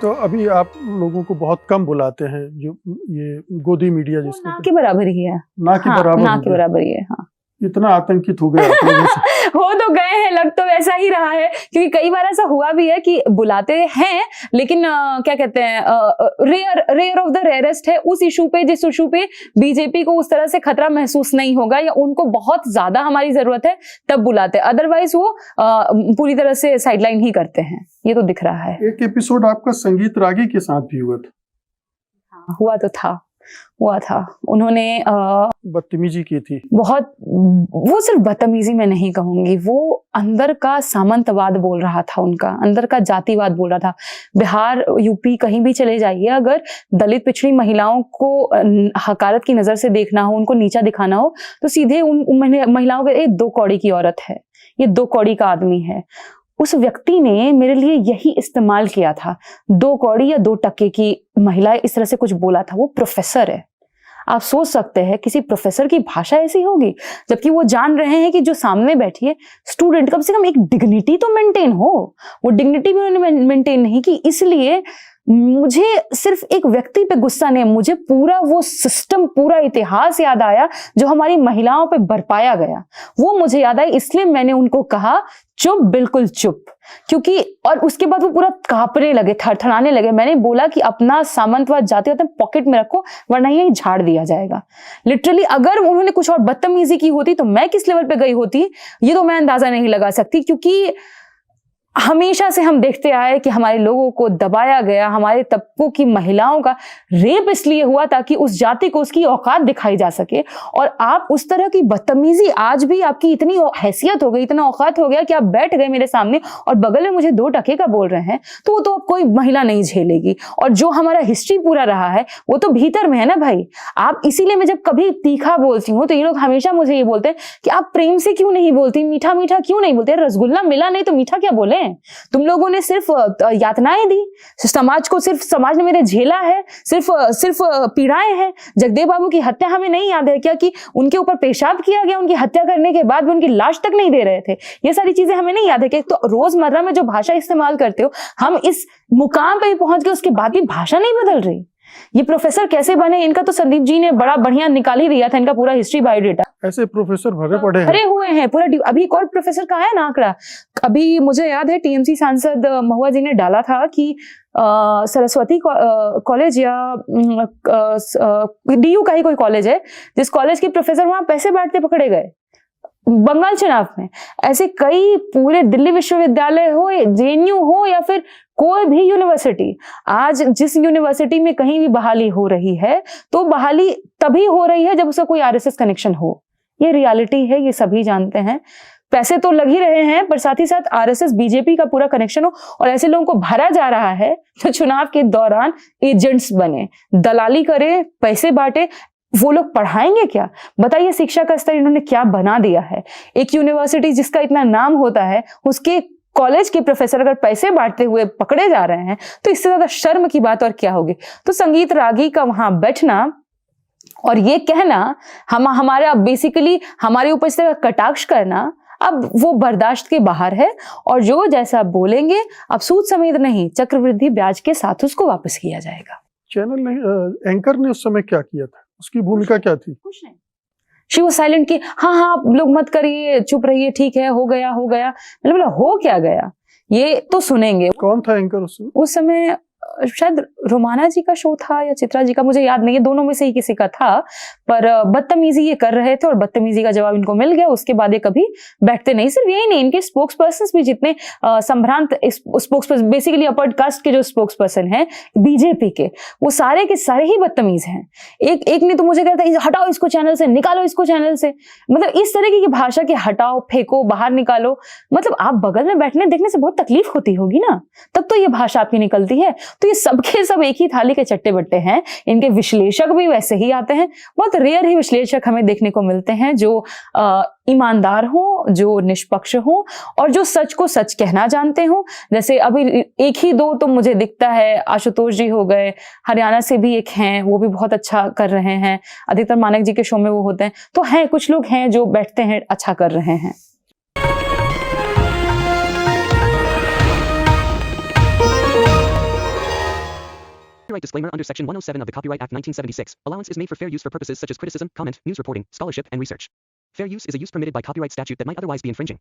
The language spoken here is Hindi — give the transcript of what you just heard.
तो अभी आप लोगों को बहुत कम बुलाते हैं, जो ये गोदी मीडिया जिसको ना के बराबर ही है, ना के बराबर ना हो के गया। बराबर ही है। हाँ। इतना आतंकित हो गए आप लोगों से। हो तो गए हैं, लग तो वैसा ही रहा है, क्योंकि कई बार ऐसा हुआ भी है कि बुलाते हैं लेकिन क्या कहते हैं, रेयर ऑफ द रेयरेस्ट है उस इशू पे जिस इशू पे बीजेपी को उस तरह से खतरा महसूस नहीं होगा या उनको बहुत ज्यादा हमारी जरूरत है तब बुलाते हैं, अदरवाइज वो पूरी तरह से साइडलाइन ही करते हैं, ये तो दिख रहा है। एक एपिसोड आपका संगीत रागी के साथ भी हुआ था। हुआ था। उन्होंने बदतमीजी की थी बहुत, वो सिर्फ बदतमीजी में नहीं कहूंगी, वो अंदर का सामंतवाद बोल रहा था, उनका अंदर का जातिवाद बोल रहा था। बिहार, यूपी, कहीं भी चले जाइए, अगर दलित पिछड़ी महिलाओं को हकारत की नजर से देखना हो, उनको नीचा दिखाना हो, तो सीधे उन महिलाओं के 2 कौड़ी की औरत है, ये 2 कौड़ी का आदमी है। उस व्यक्ति ने मेरे लिए यही इस्तेमाल किया था, 2 कौड़ी या 2 टके की महिला, इस तरह से कुछ बोला था। वो प्रोफेसर है, आप सोच सकते हैं किसी प्रोफेसर की भाषा ऐसी होगी, जबकि वो जान रहे हैं कि जो सामने बैठी है स्टूडेंट, कम से कम एक डिग्निटी तो मेंटेन हो। वो डिग्निटी भी उन्होंने मेंटेन नहीं की, इसलिए मुझे सिर्फ एक व्यक्ति पे गुस्सा नहीं, मुझे पूरा वो सिस्टम, पूरा इतिहास याद आया जो हमारी महिलाओं पे बरपाया गया, वो मुझे याद आया। इसलिए मैंने उनको कहा चुप, बिल्कुल चुप, क्योंकि और उसके बाद वो पूरा कांपने लगे, थरथराने लगे। मैंने बोला कि अपना सामंतवाद जातिवाद पॉकेट में रखो, वरना यही झाड़ दिया जाएगा। लिटरली अगर उन्होंने कुछ और बदतमीजी की होती तो मैं किस लेवल पे गई होती ये तो मैं अंदाजा नहीं लगा सकती, क्योंकि हमेशा से हम देखते आए कि हमारे लोगों को दबाया गया, हमारे तबकों की महिलाओं का रेप इसलिए हुआ ताकि उस जाति को उसकी औकात दिखाई जा सके। और आप उस तरह की बदतमीजी, आज भी आपकी इतनी हैसियत हो गई, इतना औकात हो गया कि आप बैठ गए मेरे सामने और बगल में मुझे 2 टके का बोल रहे हैं, तो वो तो अब कोई महिला नहीं झेलेगी। और जो हमारा हिस्ट्री पूरा रहा है वो तो भीतर में है ना भाई। आप, इसीलिए मैं जब कभी तीखा बोलती हूँ तो ये लोग हमेशा मुझे ये बोलते हैं कि आप प्रेम से क्यों नहीं बोलती, मीठा मीठा क्यों नहीं बोलते, रसगुल्ला मिला नहीं तो मीठा क्या बोले। तुम लोगों ने सिर्फ यातनाएं दी समाज को, सिर्फ समाज ने मेरे झेला है, सिर्फ पीड़ाएं हैं। जगदेव बाबू की हत्या हमें नहीं याद है क्या कि उनके ऊपर पेशाब किया गया, उनकी हत्या करने के बाद भी उनकी लाश तक नहीं दे रहे थे। ये सारी चीजें हमें नहीं याद है कि तो रोजमर्रा में जो भाषा इस्तेमाल करते हो, हम इस मुकाम पे पहुंच गए, उसके बाद भी भाषा नहीं बदल रही। ये प्रोफेसर कैसे बने, इनका तो संदीप जी ने बड़ा बढ़िया निकाल ही दिया था, इनका पूरा हिस्ट्री बायोडेटा। ऐसे प्रोफेसर भरे हुए हैं पूरा। अभी एक और प्रोफेसर का है ना आंकड़ा, अभी मुझे याद है टीएमसी सांसद महुआ जी ने डाला था कि सरस्वती कॉलेज या डीयू का ही कोई कॉलेज है, जिस कॉलेज के प्रोफेसर वहां पैसे बांटते पकड़े गए बंगाल चुनाव में। ऐसे कई, पूरे दिल्ली विश्वविद्यालय हो, जेएनयू हो या फिर कोई भी यूनिवर्सिटी, आज जिस यूनिवर्सिटी में कहीं भी बहाली हो रही है तो बहाली तभी हो रही है जब उसका कोई आरएसएस कनेक्शन हो। ये रियलिटी है, ये सभी जानते हैं। पैसे तो लग ही रहे हैं, पर साथ ही साथ आरएसएस बीजेपी का पूरा कनेक्शन हो, और ऐसे लोगों को भरा जा रहा है जो चुनाव के दौरान एजेंट्स बने, दलाली करे, पैसे बांटे। वो लोग पढ़ाएंगे क्या? बताइए, शिक्षा का स्तर इन्होंने क्या बना दिया है। एक यूनिवर्सिटी जिसका इतना नाम होता है, उसके कॉलेज के प्रोफेसर अगर पैसे बांटते हुए पकड़े जा रहे हैं तो इससे ज्यादा शर्म की बात और क्या होगी। तो संगीत रागी का वहां बैठना और ये कहना, हमारा बेसिकली हमारे ऊपर से कटाक्ष करना, अब वो बर्दाश्त के बाहर है। और जो जैसा बोलेंगे, अब सूद समेत नहीं, चक्रवृद्धि ब्याज के साथ उसको वापस किया जाएगा। चैनल ने, एंकर ने उस समय क्या किया था, उसकी भूमिका क्या थी? कुछ नहीं, शी वाज साइलेंट कि हाँ आप लोग मत करिए, चुप रहिए, ठीक है, हो गया। मैंने बोला हो क्या गया, ये तो सुनेंगे। कौन था एंकर उस समय? शायद रोमाना जी का शो था या चित्रा जी का, मुझे याद नहीं है, दोनों में से ही किसी का था। पर बदतमीजी ये कर रहे थे और बदतमीजी का जवाब इनको मिल गया। उसके बाद ये कभी बैठते नहीं। सिर्फ यही नहीं, इनके स्पोक्स पर्सन भी जितने संभ्रांत spokesperson, basically upper caste के जो स्पोक्स पर्सन हैं बीजेपी के, वो सारे के सारे ही बदतमीज हैं। एक ने तो मुझे कहता है हटाओ इसको चैनल से, निकालो इसको चैनल से, मतलब इस तरह की भाषा के हटाओ, फेंको, बाहर निकालो। मतलब आप बगल में बैठने देखने से बहुत तकलीफ होती होगी ना, तब तो ये भाषा आपकी निकलती है। तो ये सबके सब एक ही थाली के चट्टे बट्टे हैं। इनके विश्लेषक भी वैसे ही आते हैं। बहुत रेयर ही विश्लेषक हमें देखने को मिलते हैं जो ईमानदार हो, जो निष्पक्ष हो और जो सच को सच कहना जानते हो। जैसे अभी 1 ही 2 तो मुझे दिखता है, आशुतोष जी हो गए, हरियाणा से भी एक हैं, वो भी बहुत अच्छा कर रहे हैं। अधिकतर मानक जी के शो में वो होते हैं। तो हैं, कुछ लोग हैं जो बैठते हैं, अच्छा कर रहे हैं। Copyright disclaimer under Section 107 of the Copyright Act 1976. Allowance is made for fair use for purposes such as criticism, comment, news reporting, scholarship, and research. Fair use is a use permitted by copyright statute that might otherwise be infringing.